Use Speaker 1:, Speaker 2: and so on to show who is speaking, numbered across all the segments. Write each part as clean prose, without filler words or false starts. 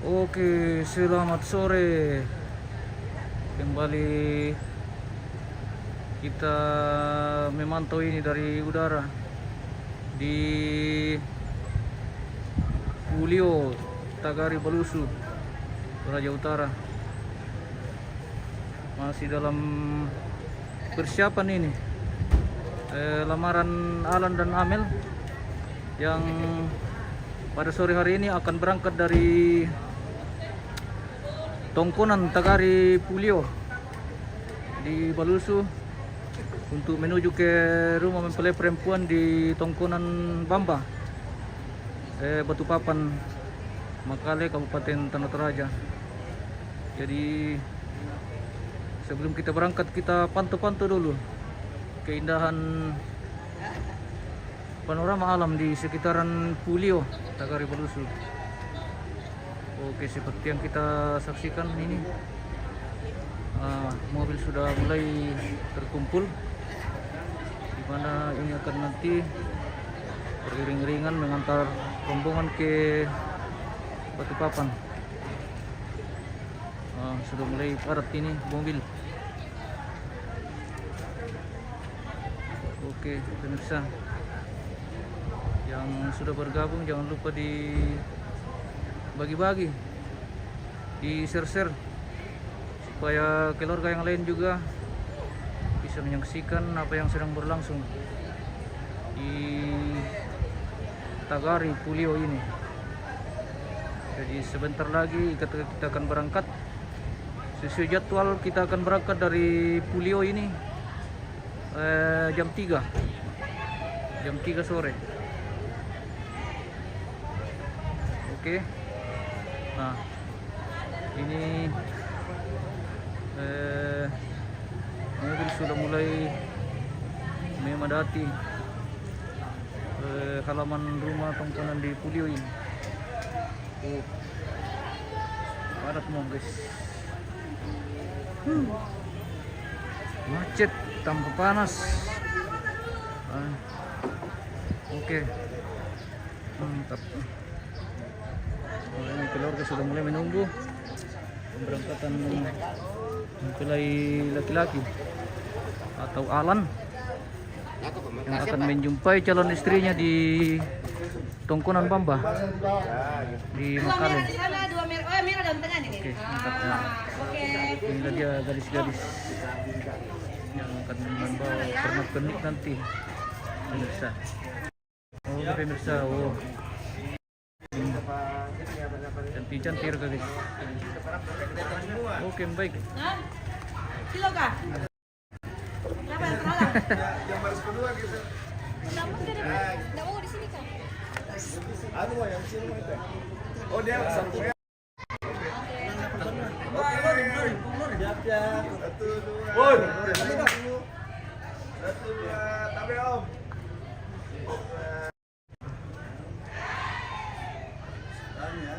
Speaker 1: Oke, selamat sore. Kembali kita memantau ini dari udara di Pulio, Tagari Balusu, Toraja Utara. Masih dalam persiapan ini lamaran Alan dan Amel yang pada sore hari ini akan berangkat dari Tongkonan Tagari Pulio di Balusu untuk menuju ke rumah mempelai perempuan di Tongkonan Bamba, Batu Papan, Makale, Kabupaten Tanah Toraja. Jadi sebelum kita berangkat, kita pantau-pantau dulu keindahan panorama alam di sekitaran Pulio, Tagari Balusu. Oke, seperti yang kita saksikan ini, mobil sudah mulai terkumpul, di mana ini akan nanti beriring-iringan mengantar rombongan ke Batu Papan. Sudah mulai padat ini mobil. Oke, pemirsa yang sudah bergabung, jangan lupa di bagi-bagi, di share-share supaya keluarga yang lain juga bisa menyaksikan apa yang sedang berlangsung di Tagari Pulio ini. Jadi sebentar lagi kita akan berangkat. Sesuai jadwal kita akan berangkat dari Pulio ini jam 3 sore. Oke. Nah, ini mobil sudah mulai memadati halaman rumah Tongkonan di Pulio ini. Padat mau guys. Macet tambah panas. Oke. Mantap. Ini keluarga sudah mulai menunggu pemberangkatan mempelai laki-laki atau Alan yang akan menjumpai calon istrinya di Tongkonan Bamba di Makale. Oke, mantap. Ini dia gadis-gadis yang akan membawa pernak-pernik nanti, pemirsa. Oh, pemirsa, cantik-cantik guys. Oke, baik.
Speaker 2: Kilo kah? Kenapa yang salah?
Speaker 3: Yang baris kedua gitu.
Speaker 2: Kenapa nggak mau di sini kah?
Speaker 3: Anu yang sini itu. Oh dia satu ya. Siap. Satu dua, tapi om. Tanya,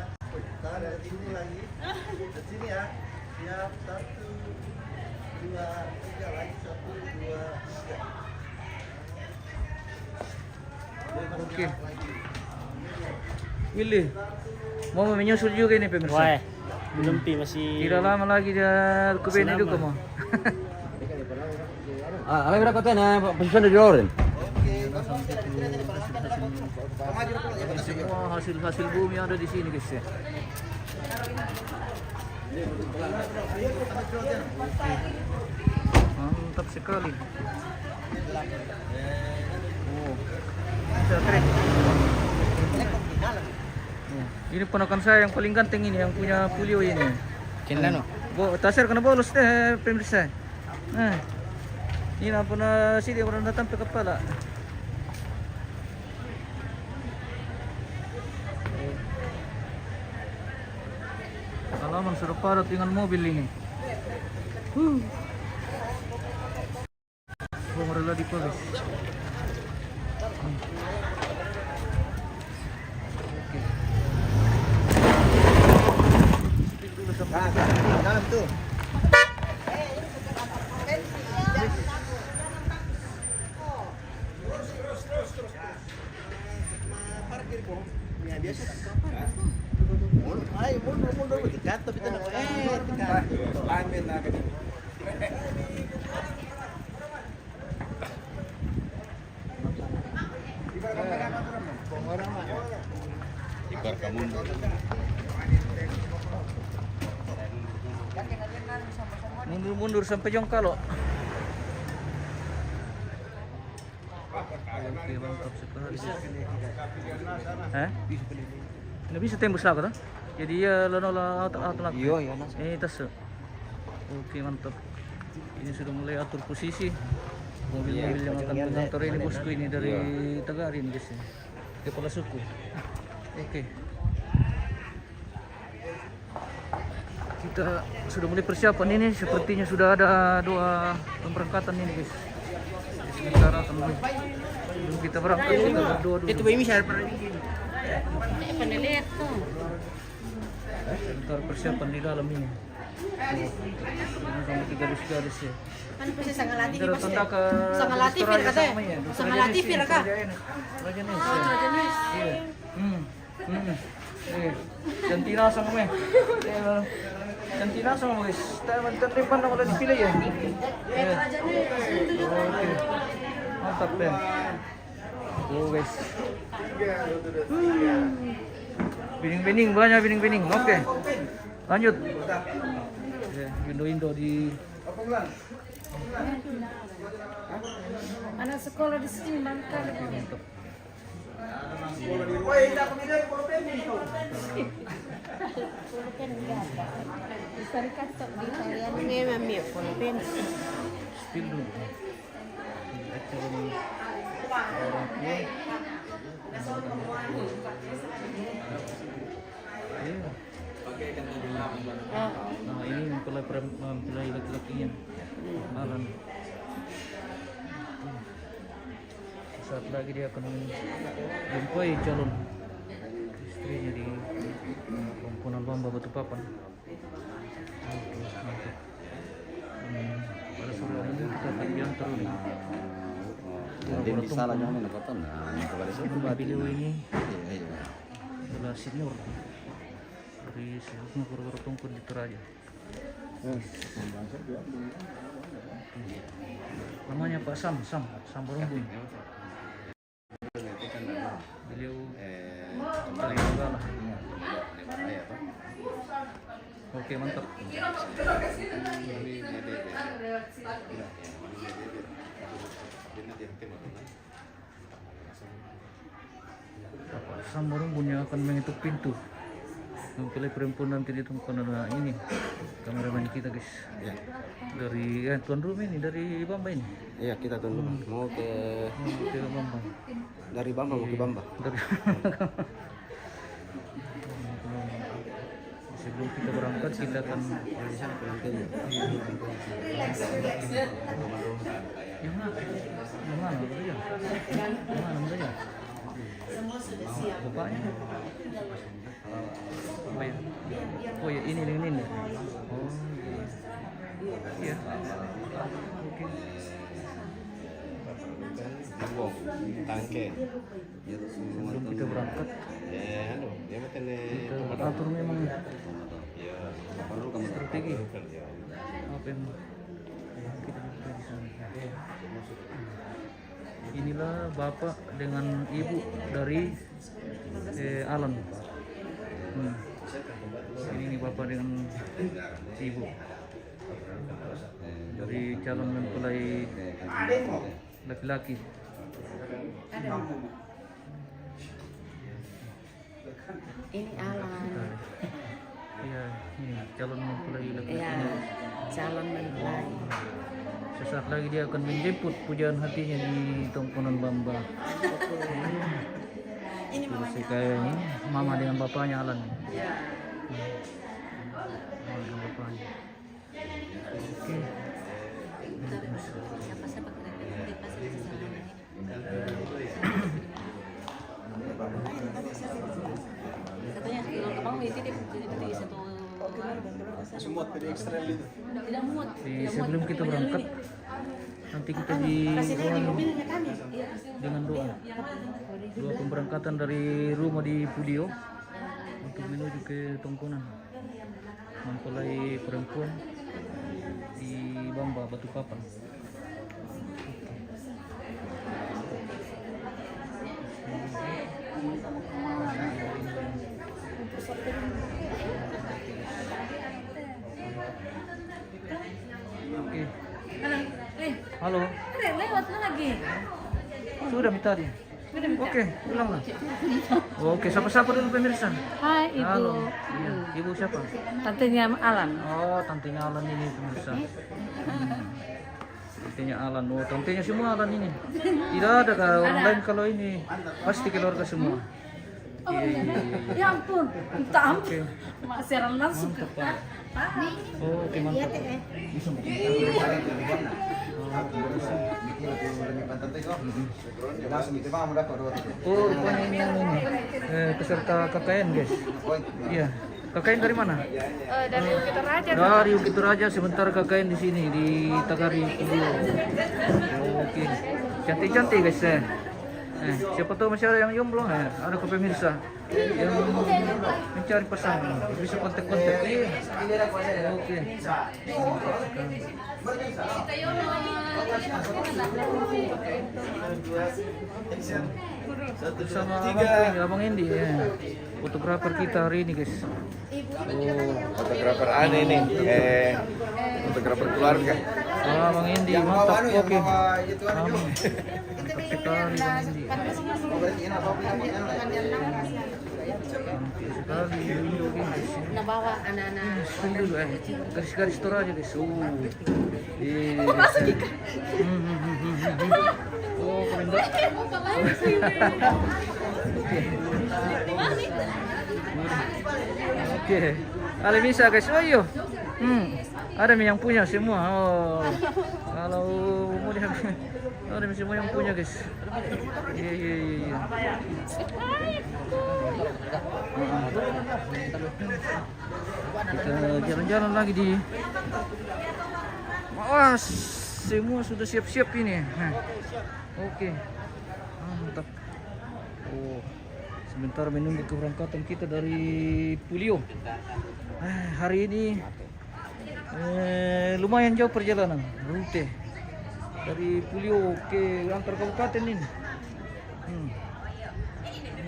Speaker 3: tangan dari sini lagi. Ke sini ya. Siap, 1, 2, 3 lagi 1, 2, 3.
Speaker 1: Oke. Willy, mau menyusul juga ini pemirsa.
Speaker 4: Wah, belum masih.
Speaker 1: Tidak lama lagi dia ke Beni juga mau.
Speaker 5: Ada berapa tuh nah pesan dari Loren?
Speaker 1: Semua hasil-hasil bumi ada di sini guys ya. Mantap sekali. Oh, bisa keren. Ini ponakan saya yang paling ganteng ini, yang punya Pulio ini.
Speaker 4: Kenapa?
Speaker 1: Tasir kena bolos deh pemirsa. Nah, ini apa na sini orang datang ke kepala. Halaman sudah padat dengan mobil ini. Bong rela di polis.
Speaker 3: Dalam tuh. Parkir kok. Ya biasa. Ayo mundur dekat tapi tidak dekat.
Speaker 5: Amin na ganito. Ibar kamu.
Speaker 1: Mundur sampai Jongkalo. Oke, mantap sekali. Nggak bisa tembus lah kan? Jadi ya lonola auto lagi.
Speaker 5: Iya,
Speaker 1: Ini tas. Oke, mantap. Ini sudah mulai atur posisi. Mobil-mobil yang akan mengantar ini bosku ini dari Tegar ini guys. Kepala suku. Oke. Kita sudah mulai persiapan ini. Sepertinya sudah ada 2 pemberangkatan ini guys. Sementara sebelum kita berangkat kita berdoa dulu.
Speaker 4: Itu bayi share pernah
Speaker 2: Penelihat tuh.
Speaker 1: Sebentar persiapan di dalam ini. Ini sama 3 garis ya.
Speaker 2: Kan pasti sangat latih
Speaker 1: Kita
Speaker 2: pasti.
Speaker 1: tanda ke
Speaker 2: Sangat latih
Speaker 1: Toraja
Speaker 2: kata ya.
Speaker 1: sama ya.
Speaker 2: Sangat latih kak.
Speaker 1: Raja Nes.
Speaker 2: Oh, Raja Nes.
Speaker 1: Iya. Cantina sama me. Cantina sama guys. Terdepan nama dipilih ya. Iya. Oke. Mantap ya. Oh guys. Bining-bining banyak bining-bining. Oke. Lanjut. Ya, Indo di
Speaker 2: Anak sekolah di sini mantap.
Speaker 1: mantap.
Speaker 2: Bisa dikasih di kalian ini mami pulpen.
Speaker 1: Spill dulu. Calon orang tua. Iya. Nah ini mempelai laki-lakinya. Alan. Saat lagi dia akan menjumpai calon istrinya di Komponan Bamba Balikpapan. Oke, mantap. Pada sebelum ini kita akan diantar ini.
Speaker 5: Hindi salah nyo naman nakoton na. Kepada sa
Speaker 1: Beliau ini
Speaker 5: Iya.
Speaker 1: adalah senior dari seluruhnya guru-guru tungkun di Toraja. Namanya Pak Sam Barumbun. Beliau dari Donggala. Oke, mantap. Pak Sam Barumbun yang akan mengetuk pintu. Mempelai perempuan nanti di tempat ini kameramen kita guys.
Speaker 5: Ya.
Speaker 1: Dari tuan rumah ini dari Bamba ini.
Speaker 5: Iya, kita tunggu. Mau ke
Speaker 1: Ke Bamba.
Speaker 5: dari Bamba mau ke Bamba.
Speaker 1: Dari sebelum kita berangkat kita akan
Speaker 5: Di sana pengantinnya.
Speaker 1: yang mana Maria? Yang mana Maria? Bapaknya. Oh ya ini dengan ini. Oh iya. Oke.
Speaker 5: Wow, tangke.
Speaker 1: Sebelum kita berangkat kita atur memang
Speaker 5: Perlu kamu
Speaker 1: strategi apa yang kita lakukan di sana. Inilah bapak dengan ibu dari Alan. Ini bapak dengan ibu dari calon mempelai laki-laki.
Speaker 2: Ini Alan.
Speaker 1: Iya, ini calon mempelai laki-laki.
Speaker 2: Iya, calon mempelai.
Speaker 1: Sesaat lagi dia akan menjemput pujaan hatinya di Tongkonan Bamba.
Speaker 2: Ini
Speaker 1: Terus kayak ini mama dengan bapaknya Alan.
Speaker 2: ya.
Speaker 1: Mama dengan bapaknya. Oke.
Speaker 2: Siapa kira-kira pasti bisa salah ini. Katanya kalau kapal dititip jadi satu
Speaker 4: Sumot, pwede extra dito.
Speaker 2: tidak muat.
Speaker 1: Sebelum kita berangkat nanti kita di dengan doa pemberangkatan dari rumah di Pudio untuk menuju ke Tongkonan. Mempelai perempuan di Bamba Batu Papan. Oke. Halo.
Speaker 2: Lewat lagi.
Speaker 1: Sudah minta dia. Oke, pulang lah. Oke, sapa-sapa dulu pemirsa.
Speaker 2: Hai Ibu.
Speaker 1: Halo. Iya, Ibu siapa?
Speaker 2: Tantenya Alan.
Speaker 1: Oh, tantenya Alan ini pemirsa. Tantenya Alan. Oh, tantenya semua Alan ini. Tidak ada orang lain kalau ini. Pasti keluarga semua. Iya, iya, iya.
Speaker 2: Ya ampun, minta ampun.
Speaker 1: Oke.
Speaker 2: Masih langsung.
Speaker 1: Mantap, Pak. Oh, oke, mantap. Oh, rupanya ini yang ini. Peserta KKN, guys. Iya. KKN dari mana?
Speaker 2: Dari Bukit Raja.
Speaker 1: Dari Bukit Raja, sebentar KKN di sini di Tagari Pulau. Oke. Cantik-cantik, guys. Siapa tahu masih ada yang jomblo, ada ke pemirsa yang mencari pasangan, bisa kontak-kontak. Oke. Bersama Abang Endi, fotografer kita hari ini, guys.
Speaker 4: Fotografer aneh nih. Fotografer keluarga.
Speaker 1: Abang Endi, mantap. Oke. Mantap sekali Bang Endi. Sekali Indo guys.
Speaker 2: Nabawa anak-anak.
Speaker 1: Scroll dulu garis-garis store aja guys. Oh, keren banget. Oke. Kali bisa guys. Oh iya. Ada yang punya semua. Oh. Kalau mau diambil ada semua yang punya guys. Iya. Kita jalan-jalan lagi di. Wah, semua sudah siap-siap ini. Oke. Mantap. Oh, sebentar menunggu keberangkatan kita dari Puliau. Hari ini lumayan jauh perjalanan rute dari Puliau ke antar kabupaten ini.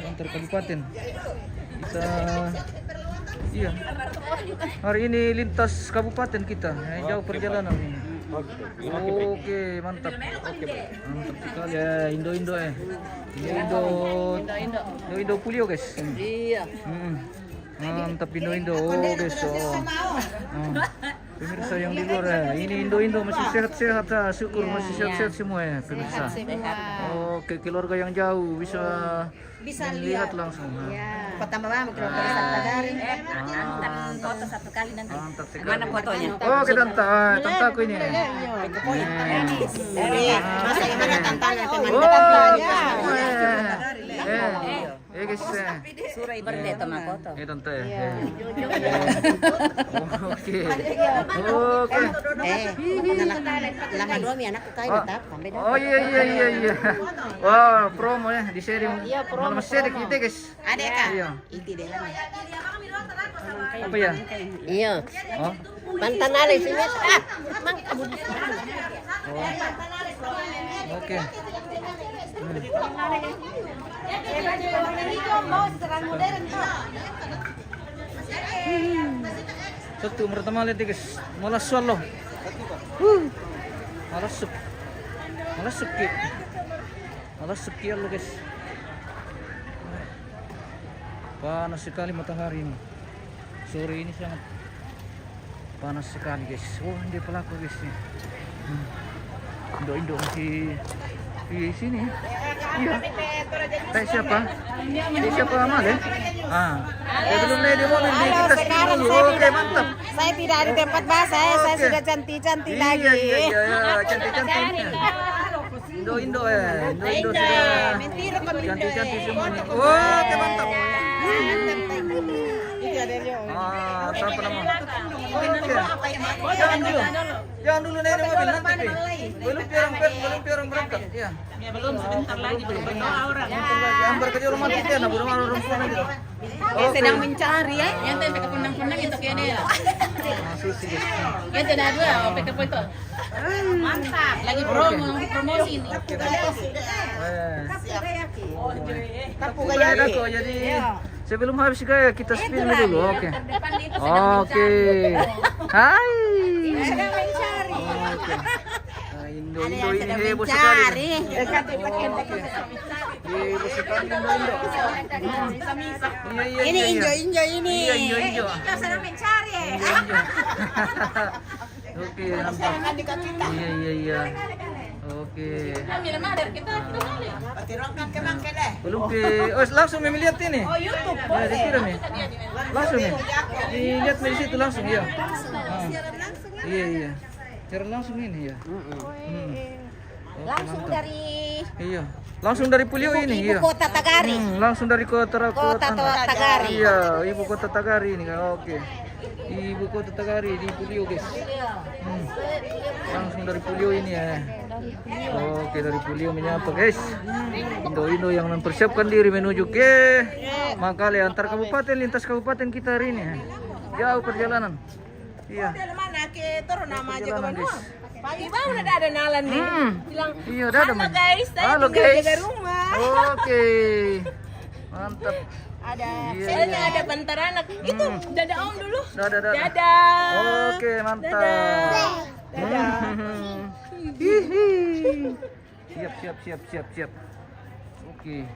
Speaker 1: Antar kabupaten bisa. Iya. Hari ini lintas kabupaten kita, jauh perjalanan ini. Oke, mantap. Mantap sekali ya, Indo Puliau guys.
Speaker 2: Iya.
Speaker 1: Mantap Indo guys. Pemirsa yang di luar ya, ini Indo masih sehat-sehat, syukur masih sehat-sehat semua ya pemirsa. Oke, keluarga yang jauh bisa lihat langsung.
Speaker 2: Kota Bawah mungkin Tagari. Foto satu kali nanti.
Speaker 1: Mantap sekali.
Speaker 2: Mana fotonya?
Speaker 1: Oh, ke tantaku ini.
Speaker 2: Masa gimana tantanya
Speaker 1: guys.
Speaker 2: Sura ibaratnya tama foto.
Speaker 1: Tante. Oke.
Speaker 2: Lama dua mi anak kain tetap sampai dah.
Speaker 1: Oh iya. Wah, promo ya di sharing. Malam sharing kita guys.
Speaker 2: Ada kan?
Speaker 1: Iya.
Speaker 2: Inti deh.
Speaker 1: Apa ya?
Speaker 2: Iya.
Speaker 1: Oh.
Speaker 2: Mantan ale sini. Mang kabur.
Speaker 1: Oke. Satu pertama lihat guys, malas swallow. Malas sekian lo guys. Panas sekali matahari ini. Sore ini sangat panas sekali guys. Wah, ini pelaku guys nih. Indo masih di sini. Iya. Siapa Amal ya? Belum lady mobil di kita sini. Oke, mantap.
Speaker 2: Saya tidak di tempat bahasa, saya sudah cantik-cantik lagi.
Speaker 1: Iya, cantik-cantiknya. Indo sudah cantik-cantik semuanya. Oke, mantap. Siapa nama? Oke. Jangan dulu naik di mobil nanti. Pi. Belum orang berangkat. Ya.
Speaker 2: Ya belum sebentar lagi baru berdoa orang.
Speaker 1: Yang berkerja romantis ya, nah belum ada perempuan gitu.
Speaker 2: Dia sedang mencari ya. Yang tempe ke punang-punang itu kayaknya ya.
Speaker 1: Susi.
Speaker 2: Yang tidak ada apa ke itu. Mantap. Lagi promosi ini.
Speaker 1: Tapu gaya kok jadi sebelum habis gaya kita spill dulu. Oke. Oke. Hai.
Speaker 2: Sedang mencari.
Speaker 1: Oke. Indo ini heboh sekali. Heboh sekali Indo.
Speaker 2: Ini Injo ini.
Speaker 1: Iya, Injo.
Speaker 2: Kita sedang mencari.
Speaker 1: Oke, nampak. Iya. Oke. Belum langsung melihat ini.
Speaker 2: Oh, YouTube.
Speaker 1: Ya, dikira nih. Langsung nih. Dilihat di situ langsung ya. Iya. Cara langsung ini ya.
Speaker 2: Langsung dari
Speaker 1: Iya. Langsung dari Puliau ini ya.
Speaker 2: Ibu Kota Tagari.
Speaker 1: Langsung dari kota
Speaker 2: Tagari.
Speaker 1: Iya, ibu kota Tagari ini kan. Oke. Ibu kota Tagari di Puliau, guys. Langsung dari Puliau ini ya. Oke, dari Puliau menyapa, guys. Indo yang mempersiapkan diri menuju ke Makale antar kabupaten, lintas kabupaten kita hari ini. Jauh perjalanan. Iya.
Speaker 2: Mana ke turun nama aja
Speaker 1: Perjalanan, guys.
Speaker 2: Pagi bang udah ada nalan nih. Bilang,
Speaker 1: Iya, ada
Speaker 2: halo guys, saya
Speaker 1: Halo
Speaker 2: tinggal
Speaker 1: guys.
Speaker 2: jaga rumah.
Speaker 1: Oke. Mantap.
Speaker 2: Ada,
Speaker 1: Iya,
Speaker 2: soalnya
Speaker 1: iya.
Speaker 2: ada bantar anak. Itu dadah om dulu.
Speaker 1: Dadah.
Speaker 2: Dadah.
Speaker 1: Oke, mantap.
Speaker 2: Dadah.
Speaker 1: Hihi. Siap. Oke.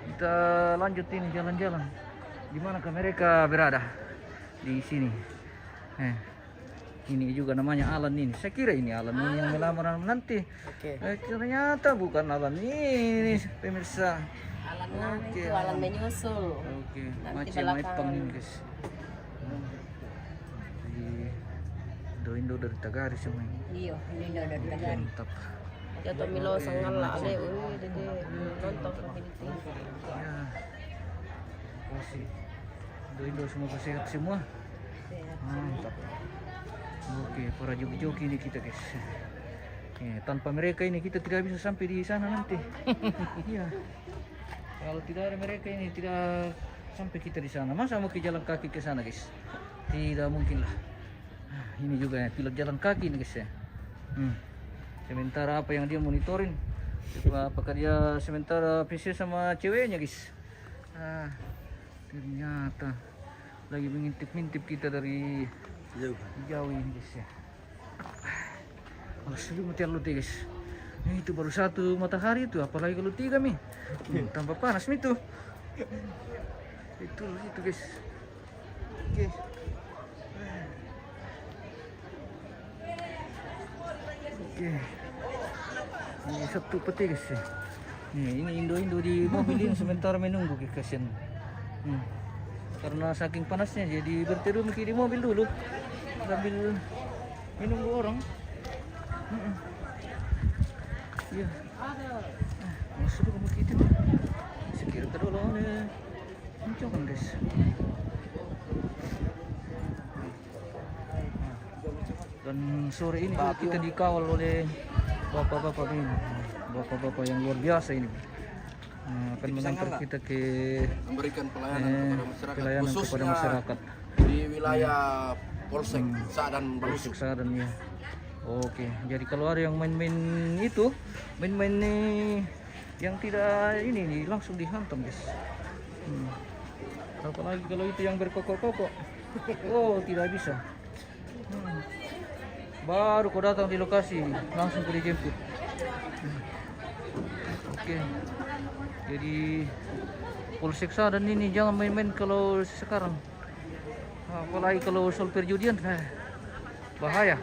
Speaker 1: Kita lanjut ini jalan-jalan. Di manakah mereka berada? Di sini. Ini juga namanya Alan ini. Saya kira ini Alan ini yang melamar nanti. Ternyata bukan Alan ini, pemirsa.
Speaker 2: Alan
Speaker 1: Oke.
Speaker 2: itu Alan menyusul.
Speaker 1: Oke,
Speaker 2: Nanti
Speaker 1: macam
Speaker 2: belakang.
Speaker 1: Maipang ini guys. Indo dari Tagari semua ini.
Speaker 2: Iya, ini udah Tagari.
Speaker 1: Mantap.
Speaker 2: Ya to Milo sangal lah ale, dede nonton community.
Speaker 1: Ya. Kasih. Indo semua sehat semua. Mantap. Oke, para joki-joki ini kita guys. Tanpa mereka ini kita tidak bisa sampai di sana nanti. Iya. Kalau tidak ada mereka ini tidak sampai kita di sana. Masa mau ke jalan kaki ke sana guys? Tidak mungkin lah. Ini juga ya pilot jalan kaki nih guys ya. Sementara apa yang dia monitoring? Apakah dia sementara PC sama ceweknya guys? Ternyata lagi mengintip-ngintip kita dari jauh ini guys ya. Sudah mati lu guys. Ini itu baru satu matahari itu, apalagi kalau tiga mi. Tambah panas mi itu. Itu guys. Oke. Ini satu peti guys ya. Ini Indo di mobil ini sementara menunggu guys kasihan. Karena saking panasnya jadi berteduh mungkin di mobil dulu sambil menunggu orang. Iya. Masuk kamu kita. Sekira kedua nih. Mencoba guys. Dan sore ini juga kita dikawal oleh bapak-bapak ini. Bapak-bapak yang luar biasa ini. Akan mengantar kita ke
Speaker 4: memberikan pelayanan kepada masyarakat,
Speaker 1: kepada masyarakat
Speaker 4: di wilayah Polsek Sa'dan Balusuk.
Speaker 1: Sa'dan ya. Oke, jadi kalau ada yang main-main itu, main-main yang tidak ini langsung dihantam guys. Apalagi kalau itu yang berkokok-kokok, oh tidak bisa. Baru kau datang di lokasi, langsung kau dijemput. Oke. Jadi Polsek Sa'dan ini jangan main-main kalau sekarang. Apalagi kalau soal perjudian, bahaya.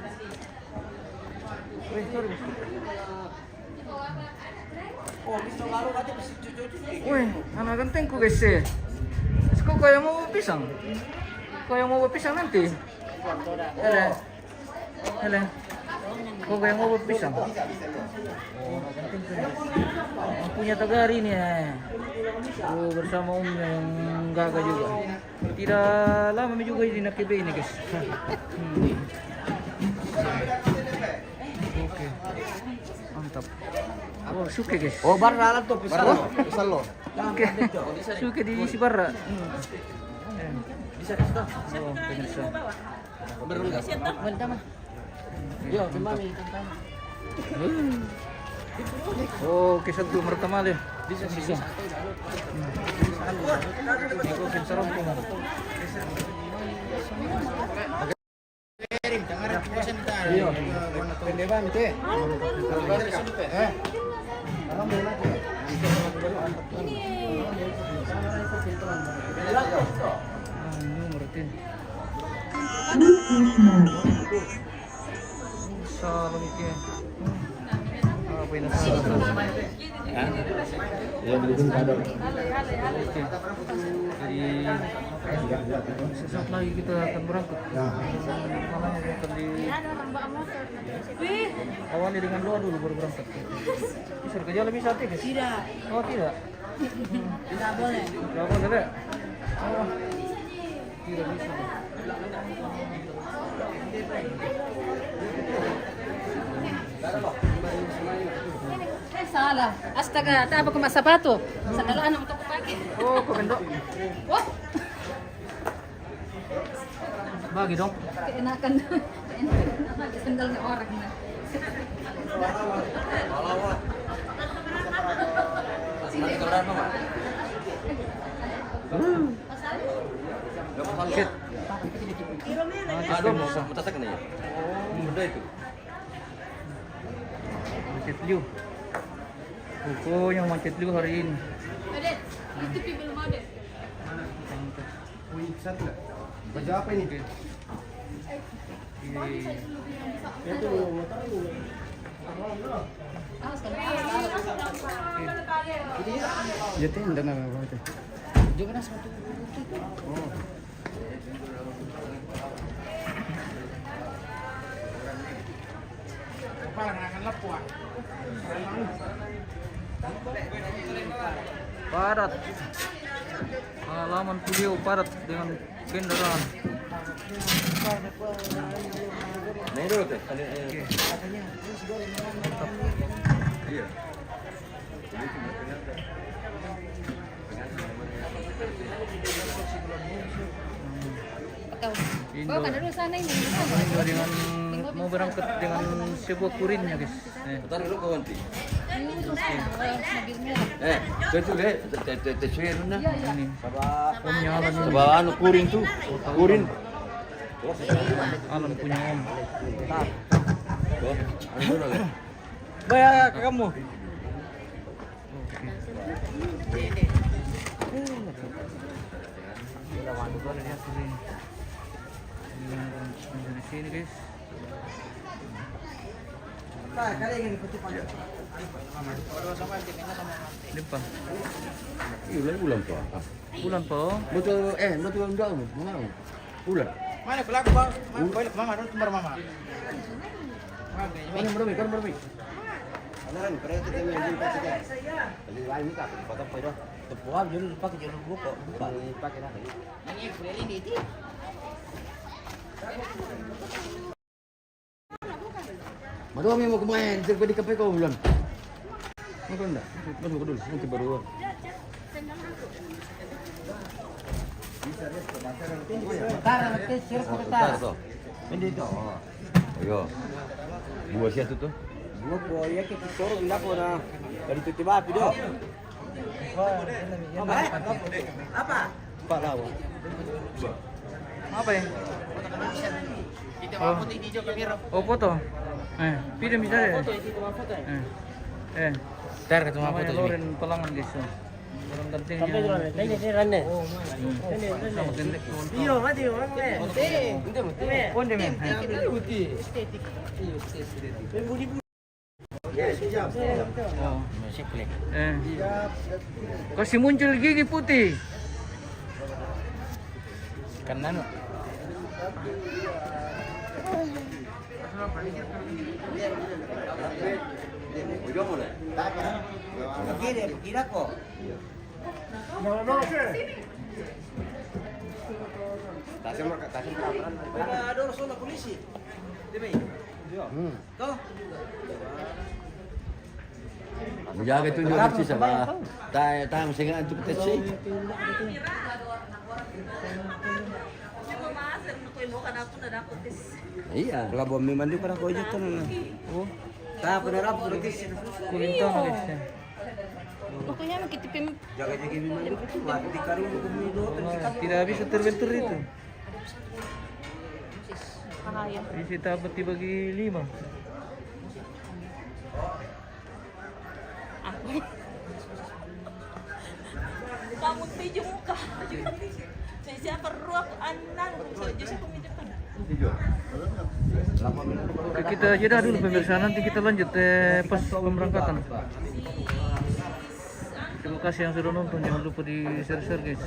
Speaker 1: Wih, anak gantengku guys ya. Kau kayak mau pisang? Kayak mau pisang nanti? Hele. Kau kayak mau pisang? Yang punya Tagari nih ya. Bersama omnya yang gagah juga. Tidak lama juga ini nak ini guys. mantap. Oh, suke guys.
Speaker 5: Oh, barra lang to, pisalo. Pisalo.
Speaker 1: Oke. Suke di isi barra. Bisa. Oh, pemirsa.
Speaker 5: Yo, mami.
Speaker 1: Oh, kisah tuh pertama deh. Bisa. Iko pinsaran tuh.
Speaker 5: Yo, pendeban itu.
Speaker 1: Salam iki. Apa ini salam?
Speaker 5: Yang bikin kadang.
Speaker 1: Jadi sesaat lagi kita akan berangkat. Makanya kita akan awali dengan doa dulu baru berangkat. Bisa kerja lebih saat ini?
Speaker 2: Tidak.
Speaker 1: Oh tidak.
Speaker 2: Tidak boleh.
Speaker 1: Tidak boleh. Oh, tidak bisa.
Speaker 2: Salah. Astaga, tak apa kemas sepatu. Sandalan untuk pakai.
Speaker 1: Oh, komendo.
Speaker 2: Wah,
Speaker 1: Bagi dong.
Speaker 2: keenakan. Pakai sandalnya orang.
Speaker 1: Shit.
Speaker 5: Aduh, mau tasak nih. Udah itu.
Speaker 1: Macet liu. Pokoknya macet liu hari ini.
Speaker 2: Adet, itu belum ada.
Speaker 3: Wih, satu nggak? Baju apa ini?
Speaker 5: Jadi dengan apa itu?
Speaker 2: Jangan satu.
Speaker 1: Padat. Halaman Puliau padat dengan kendaraan.
Speaker 5: Nah, itu teh.
Speaker 1: Oke. Indo.
Speaker 2: Bawa dulu sana ini.
Speaker 1: Indo dengan mau berangkat dengan sebuah kurinnya guys.
Speaker 5: Putar dulu kawan ti.
Speaker 2: Mobil merah.
Speaker 5: Itu deh, te share na.
Speaker 1: Ini omnya Alan ini.
Speaker 5: Coba anu kurin tuh. Kurin.
Speaker 1: Alan punya om.
Speaker 5: Tuh, anu dulu kan.
Speaker 1: Bayar ke kamu. Di sini guys. Limpah.
Speaker 5: Ulang tuh.
Speaker 1: Bulan po.
Speaker 5: Betul betul enggak mau. Ulang.
Speaker 6: Mana pelaku bang? Balik mama, harus kembar mama.
Speaker 5: Kan bermi.
Speaker 3: Ano pero ito din yung jumpa sa kanya. Aliwan mo ka, patap pa ito.
Speaker 6: Tepuan dulu pakai jalur buka.
Speaker 3: Pakai na kayo.
Speaker 2: Ini boleh ini itu.
Speaker 5: Madami mo kumain, sige pwede kape ko ulan. Ano enggak? Masuk dulu, nanti baru. Bentar tuh. Ini tuh. Ayo. Dua siapa tuh?
Speaker 6: Dua proyek itu turun enggak pernah dari tiba video. Apa?
Speaker 1: Pak Lawa. Apa ya?
Speaker 6: Kita mau foto hijau kamera.
Speaker 1: Oh foto. Video bisa ya?
Speaker 6: Ntar ketemu
Speaker 1: Namanya
Speaker 6: foto
Speaker 1: Loren Pelangan guys. Orang pentingnya. Sama tendek.
Speaker 6: Iya, mati orang ya.
Speaker 1: Oh, dia men. Oh. Kasih muncul gigi putih.
Speaker 6: Kanan.
Speaker 5: Udah mulai.
Speaker 6: Kira kok. Ada orang polisi. Demi. Tuh.
Speaker 5: Menjaga itu juga sih sama. Tahu saya untuk tes sih. Iya.
Speaker 6: Kalau bom mandi kan aku aja tuh. Oh. Tak penerap gratis.
Speaker 1: Kulintang guys ya.
Speaker 2: Pokoknya makitipin
Speaker 6: Jaga-jaga mandi itu buat di karung dulu.
Speaker 1: Tidak bisa terbentur itu.
Speaker 2: bahaya.
Speaker 1: Isi dapat dibagi 5.
Speaker 2: Kamu tuju muka. Saya siapa ruak anak saja saya pemimpin.
Speaker 1: Oke, kita jeda dulu pemirsa, nanti kita lanjut pas pemberangkatan. Terima kasih yang sudah nonton, jangan lupa di share guys.